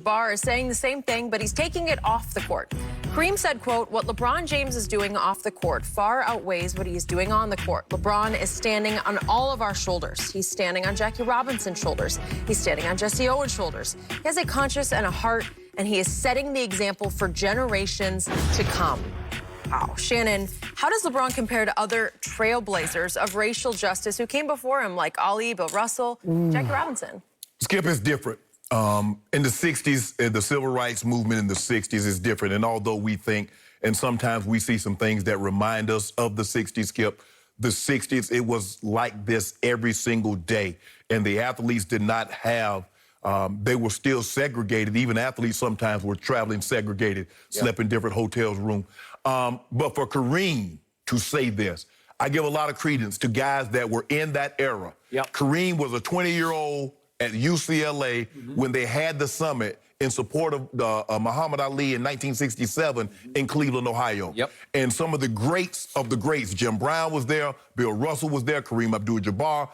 Barr is saying the same thing, but he's taking it off the court. Kareem said, quote, "What LeBron James is doing off the court far outweighs what he's doing on the court. LeBron is standing on all of our shoulders. He's standing on Jackie Robinson's shoulders. He's standing on Jesse Owens' shoulders. He has a conscience and a heart, and he is setting the example for generations to come." Wow. Shannon, how does LeBron compare to other trailblazers of racial justice who came before him, like Ali, Bill Russell, Jackie Robinson? Skip is different. In the 60s, the civil rights movement in the 60s is different. And although we think, and sometimes we see some things that remind us of the 60s, Skip, the 60s, it was like this every single day. And the athletes did not have, they were still segregated. Even athletes sometimes were traveling segregated, slept in different hotels room. But for Kareem to say this, I give a lot of credence to guys that were in that era. Kareem was a 20-year-old at UCLA when they had the summit in support of Muhammad Ali in 1967 in Cleveland, Ohio. And some of the greats, Jim Brown was there, Bill Russell was there, Kareem Abdul-Jabbar,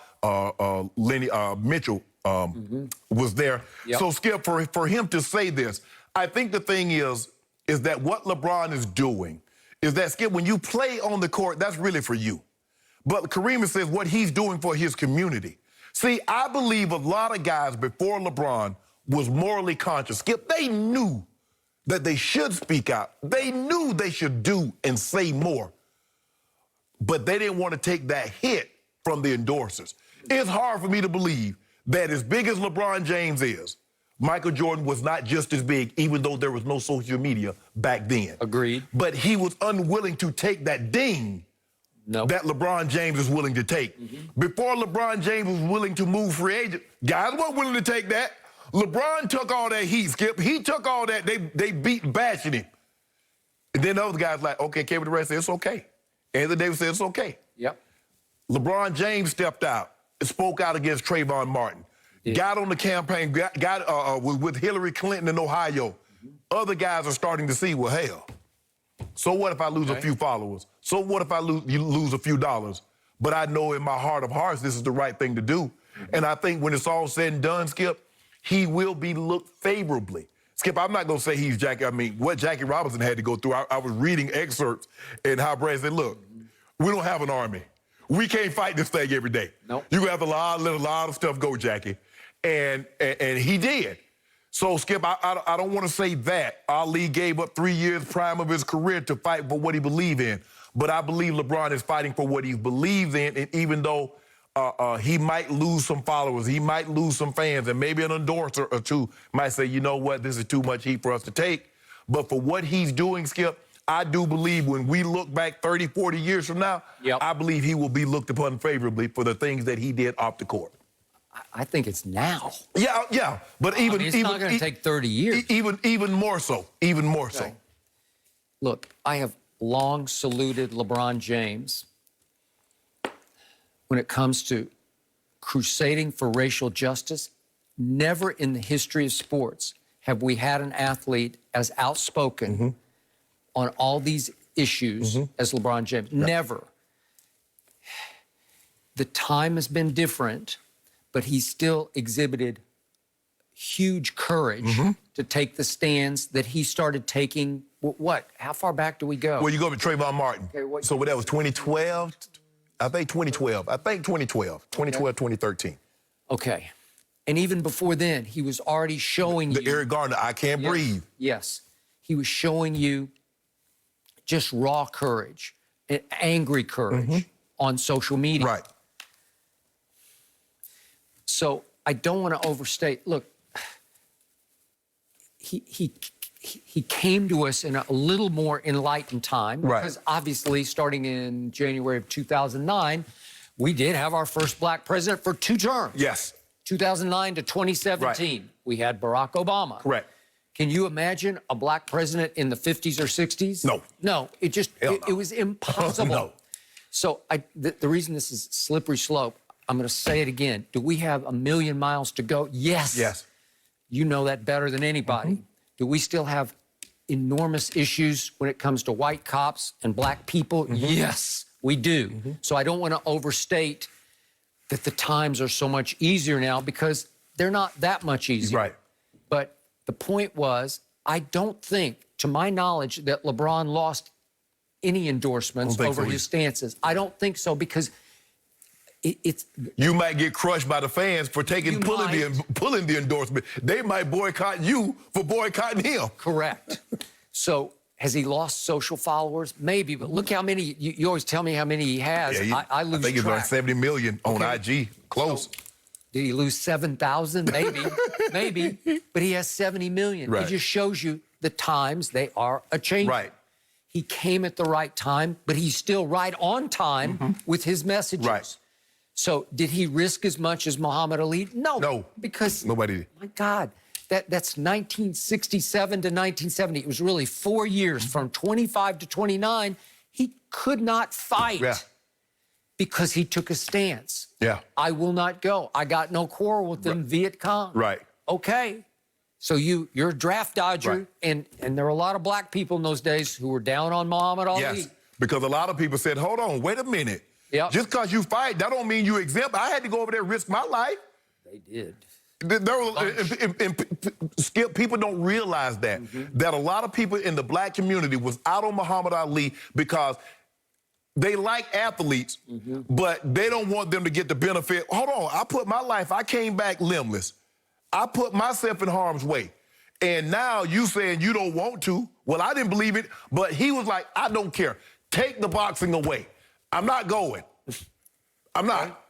Lenny Mitchell was there. So, Skip, for him to say this, I think the thing is that what LeBron is doing is that, Skip, when you play on the court, that's really for you. But Kareem says what he's doing for his community. See, I believe a lot of guys before LeBron was morally conscious. Skip, they knew that they should speak out. They knew they should do and say more. But they didn't want to take that hit from the endorsers. It's hard for me to believe that as big as LeBron James is, Michael Jordan was not just as big, even though there was no social media back then. Agreed. But he was unwilling to take that ding that LeBron James is willing to take. Before LeBron James was willing to move free agent, guys weren't willing to take that. LeBron took all that heat, Skip. He took all that. They beat bashing him. And then those guys like, okay, Kevin Durant said, it's okay. Anthony Davis said, it's okay. LeBron James stepped out and spoke out against Trayvon Martin. Got on the campaign, got with Hillary Clinton in Ohio. Other guys are starting to see, well, hell, so what if I lose a few followers? So what if I lose a few dollars? But I know in my heart of hearts this is the right thing to do. And I think when it's all said and done, Skip, he will be looked favorably. Skip, I'm not going to say he's Jackie. I mean, what Jackie Robinson had to go through, I was reading excerpts and how Brad said, look, we don't have an army. We can't fight this thing every day. You have to let a lot of stuff go, Jackie. And he did. So, Skip, I don't want to say that. Ali gave up 3 years prime of his career to fight for what he believed in. But I believe LeBron is fighting for what he believes in. And even though he might lose some followers, he might lose some fans, and maybe an endorser or two might say, you know what, this is too much heat for us to take. But for what he's doing, Skip, I do believe when we look back 30, 40 years from now, I believe he will be looked upon favorably for the things that he did off the court. I think it's now. Yeah, but even it's not going to take 30 years. Even more so. Look, I have long saluted LeBron James when it comes to crusading for racial justice. Never in the history of sports have we had an athlete as outspoken on all these issues as LeBron James. Never. The time has been different, but he still exhibited huge courage to take the stands that he started taking. What? How far back do we go? Well, you go to Trayvon Martin. So that was 2012? I think 2012. 2013. Okay. And even before then, he was already showing you... Eric Garner, I can't breathe. Yes. He was showing you just raw courage, and angry courage on social media. Right. So I don't want to overstate. Look, he came to us in a little more enlightened time. Because obviously, starting in January of 2009, we did have our first black president for 2 terms. 2009 to 2017, we had Barack Obama. Can you imagine a black president in the 50s or 60s? No, it was impossible. So the reason this is slippery slope, I'm going to say it again. Do we have 1,000,000 miles to go? Yes. You know that better than anybody. Do we still have enormous issues when it comes to white cops and black people? Yes, we do. So I don't want to overstate that the times are so much easier now, because they're not that much easier. But The point was, I don't think, to my knowledge, that LeBron lost any endorsements over his stances. I don't think so, because it's... You might get crushed by the fans for pulling the endorsement. They might boycott you for boycotting him. Correct. So has he lost social followers? Maybe, but look how many, you always tell me how many he has. Yeah, I lose track. I think he's around 70 million on IG. Close. So, did he lose 7,000? Maybe, maybe, but he has 70 million. Right. It just shows you the times, they are a-changing. Right. He came at the right time, but he's still right on time with his messages. Right. So did he risk as much as Muhammad Ali? No. No. Because, nobody did. My God, that's 1967 to 1970. It was really 4 years, from 25 to 29. He could not fight because he took a stance. Yeah. I will not go. I got no quarrel with them Viet Cong. Right. Okay. So you're a draft dodger, and there were a lot of black people in those days who were down on Muhammad Ali. Yes, because a lot of people said, hold on, wait a minute. Yep. Just because you fight, that don't mean you exempt. I had to go over there and risk my life. They did. Skip, people don't realize that, that a lot of people in the black community was out on Muhammad Ali because they like athletes, but they don't want them to get the benefit. Hold on, I put my life, I came back limbless. I put myself in harm's way. And now you saying you don't want to. Well, I didn't believe it, but he was like, I don't care. Take the boxing away. I'm not going. I'm not.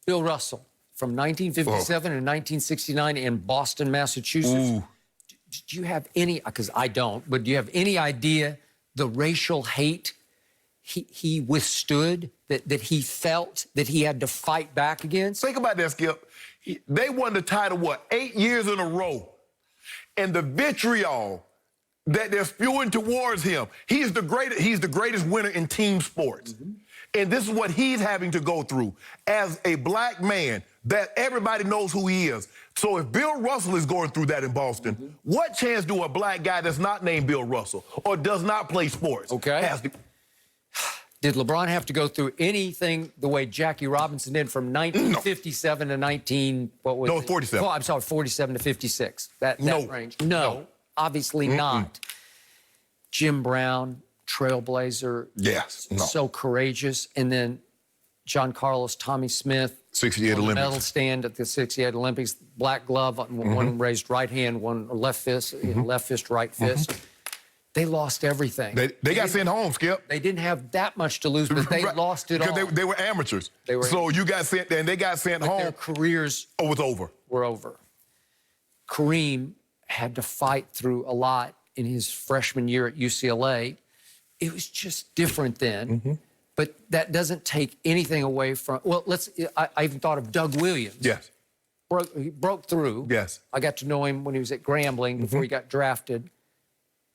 Bill Russell, from 1957 to 1969 in Boston, Massachusetts. Did you have any, because I don't, but do you have any idea the racial hate he withstood, that he felt that he had to fight back against? Think about that, Skip. They won the title, what, 8 years in a row. And the vitriol that they're spewing towards him, he's the greatest winner in team sports. And this is what he's having to go through as a black man, that everybody knows who he is. So if Bill Russell is going through that in Boston, what chance do a black guy that's not named Bill Russell or does not play sports has to... Did LeBron have to go through anything the way Jackie Robinson did from 1957 to 47? Oh, I'm sorry, 47 to 56. That range. No, obviously not. Jim Brown, trailblazer. Yes. So courageous. And then John Carlos, Tommy Smith. 68 Olympics. Medal stand at the 68 Olympics. Black glove, one raised right hand, one left fist, left fist, right fist. They lost everything. They got sent home, Skip. They didn't have that much to lose, but they lost it all. Because they were amateurs. So you got sent, and they got sent home. Their careers was over. Were over. Kareem had to fight through a lot in his freshman year at UCLA. It was just different then. But that doesn't take anything away from, well, I even thought of Doug Williams. Yes. He broke through. Yes. I got to know him when he was at Grambling before he got drafted.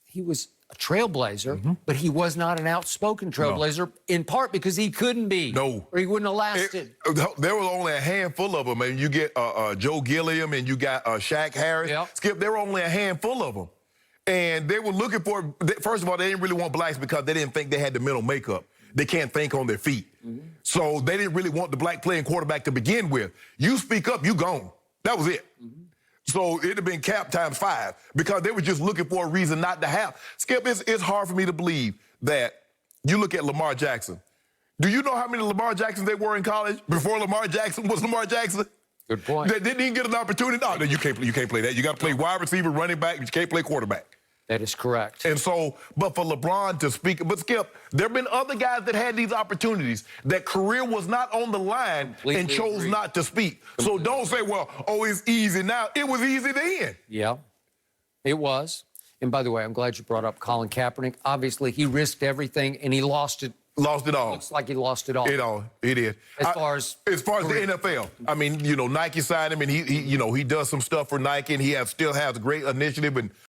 He was a trailblazer, but he was not an outspoken trailblazer, in part because he couldn't be. No. Or he wouldn't have lasted. There was only a handful of them. And you get Joe Gilliam and you got Shaq Harris. Skip, there were only a handful of them. And they were looking for, first of all, they didn't really want blacks because they didn't think they had the mental makeup. They can't think on their feet. So they didn't really want the black playing quarterback to begin with. You speak up, you gone. That was it. So it'd have been cap times 5 because they were just looking for a reason not to have. Skip, it's hard for me to believe that you look at Lamar Jackson. Do you know how many Lamar Jacksons there were in college before Lamar Jackson was Lamar Jackson? Good point. They didn't even get an opportunity. No, you can't play that. You got to play wide receiver, running back. You can't play quarterback. That is correct. And so, but for LeBron to speak, but Skip, there have been other guys that had these opportunities, that career was not on the line and chose not to speak. So don't say, well, oh, it's easy now. It was easy then. Yeah, it was. And by the way, I'm glad you brought up Colin Kaepernick. Obviously, he risked everything and he lost it. Lost it all. Looks like he lost it all. It is. As far as the NFL, I mean, Nike signed him, and he does some stuff for Nike, and he still has a great initiative and